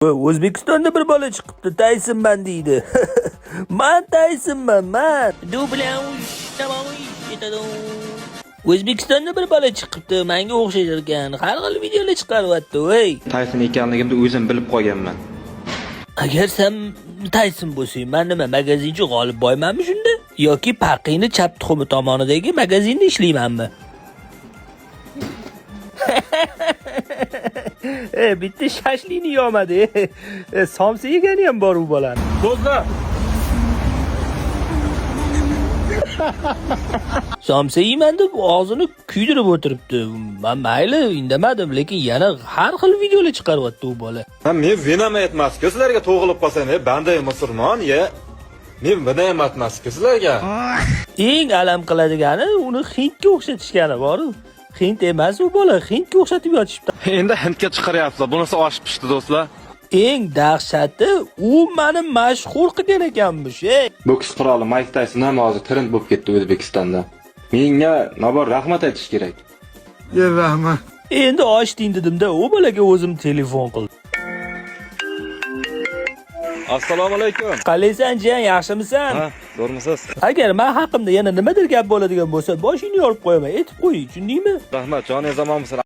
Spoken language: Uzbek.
O'zbekistonda bir bola chiqibdi, Taysonman deydi. Men Taysonman, men. O'zbekistonda bir bola chiqibdi, menga o'xshayar ekan. Har xil videolar chiqaryapti, voy. Tayson ekanligimni o'zim bilib qolganman. Agar sen Tayson bo'lsang, men nima magazinchi G'olibboymanmi shunda? Yoki Paqini chap tuxumi tomonidagi magazinda ishlaymanmi? Bitta shashlikni yomadi. Somsa yegani ham bor u bolani. Do'stlar, Somsa yeyman deb og'zini kuydirib o'tiribdi. Men mayli indamadim, lekin yana har xil videolar chiqaryapti u bola. men venam aytmas-ku sizlarga to'g'ilib qolsam, banday musulmon ya. Men buni ham aytmas-ku sizlarga. Eng alam qiladigani uni Hindga o'xshatishgani bor-ku. Hind emas u bola, Hindga o'xshatib yotishibdi. Endi Hindga chiqaryapsizlar. Bunisi oshib pishdi do'stlar. Eng dahshati u meni mashhur qilgan ekanmish. Boks qiroli Mike Tayson ham hozir trend bo'lib ketdi O'zbekistonda. Menga nobor rahmat aytish kerak. Rahmat. Endi ochding dedim-da, u bolaga o'zim telefon qildim. Assalomu alaykum. Qalaysan, jiyan, yaxshimisan? Ha, zo'rmisiz? Agar men haqimda yana nimadir gap bo'ladigan bo'lsa, boshingni yorib qo'yaman, aytib qo'y, tushundingmi? Rahmat, joningiz omonmisiz?